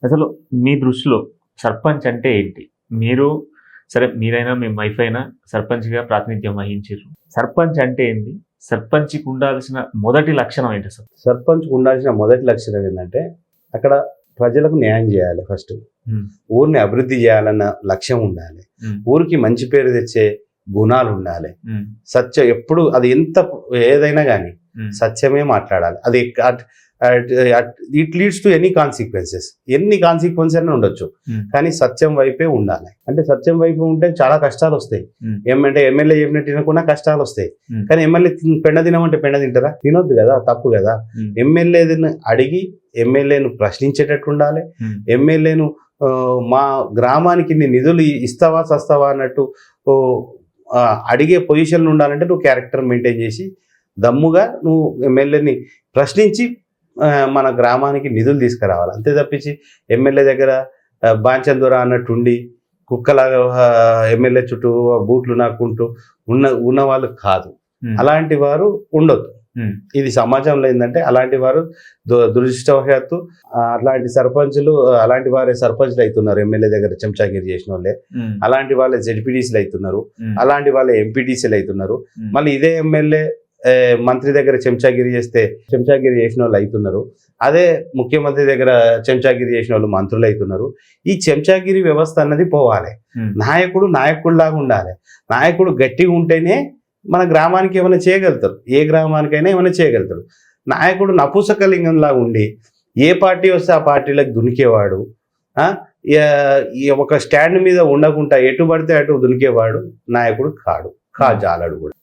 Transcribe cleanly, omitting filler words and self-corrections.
అసలు మీ దృష్టిలో సర్పంచ్ అంటే ఏంటి? మీరు సరే మీరైనా, మీ వైఫ్ అయినా సర్పంచ్‌గా ప్రాతినిధ్యం వహించిర్రు. సర్పంచ్ అంటే ఏంది? సర్పంచ్‌కి ఉండాల్సిన మొదటి లక్షణం ఏంటి అసలు? సర్పంచ్‌కు ఉండాల్సిన మొదటి లక్షణం ఏందంటే, అక్కడ ప్రజలకు న్యాయం చేయాలి ఫస్ట్. హ్మ్. ఊరిని అభివృద్ధి చేయాలన్న లక్ష్యం ఉండాలి. హ్మ్. ఊరికి మంచి పేరు తెచ్చే గుణాలుండాలి. హ్మ్. ఎప్పుడు అది ఎంత ఏదైనా గానీ హ్మ్. సత్యమే మాట్లాడాలి. అది it leads to any consequences. ఎన్ని కాన్సిక్వెన్సెస్ అయినా ఉండొచ్చు. హ్మ్. కానీ సత్యం వైపే ఉండాలి. అంటే సత్యం వైపు ఉంటే చాలా కష్టాలొస్తాయి. హ్మ్. ఏమంటే ఎమ్మెల్యే చెప్పినట్టు వినకుండా కష్టాలొస్తాయి. హ్మ్. కానీ ఎమ్మెల్యే పెండ తినమంటే పెండ తింటారా? తినొద్దు కదా, తప్పు కదా. హ్మ్. ఎమ్మెల్యేని అడిగి ఎమ్మెల్యేను ప్రశ్నించేటట్టు ఉండాలి. హ్మ్. ఎమ్మెల్యేను మా గ్రామానికి ఇన్ని నిధులు ఇస్తావా చస్తావా అన్నట్టు అడిగే పొజిషన్లో ఉండాలంటే నువ్వు క్యారెక్టర్ మెయింటైన్ చేసి దమ్ముగా నువ్వు ఎమ్మెల్యేని ప్రశ్నించి మన గ్రామానికి నిధులు తీసుకురావాలి. అంతే తప్పించి ఎమ్మెల్యే దగ్గర బాంచందొర అన్నట్టు ఉండి కుక్కలాగా ఎమ్మెల్యే చుట్టూ బూట్లు నాకుంటూ ఉన్న వాళ్ళు కాదు. హ్మ్. అలాంటి వారు ఉండొద్దు. హ్మ్. ఇది సమాజంలో ఏంటంటే అలాంటి వారు దురదృష్టవశాత్తు అట్లాంటి సర్పంచులు అలాంటి వారే సర్పంచ్లు అవుతున్నారు. ఎమ్మెల్యే దగ్గర చెంచాగిరి చేసిన వాళ్ళే హ్మ్. అలాంటి వాళ్ళే జెడ్పీటీసీలు అవుతున్నారు. హ్మ్. అలాంటి వాళ్ళే ఎంపీటీసీలు అవుతున్నారు. హ్మ్. మళ్ళీ ఇదే ఎమ్మెల్యే మంత్రి దగ్గర చెంచాగిరి చేసిన వాళ్ళు అవుతున్నారు. అదే ముఖ్యమంత్రి దగ్గర చెంచాగిరి చేసిన వాళ్ళు మంత్రులు అవుతున్నారు. ఈ చెంచాగిరి వ్యవస్థ అన్నది పోవాలి. హ్మ్. నాయకుడిలాగా ఉండాలి. నాయకుడు గట్టిగా ఉంటేనే మన గ్రామానికి ఏమైనా చేయగలుగుతారు. ఏ గ్రామానికైనా ఏమైనా చేయగలుగుతారు. నాయకుడు నపుంసకలింగంలాగా ఉండి ఏ పార్టీ వస్తే ఆ పార్టీలకు దునికేవాడు, ఒక స్టాండ్ మీద ఉండకుండా ఎటు పడితే అటు దునికేవాడు నాయకుడు కాజాలడు కూడా.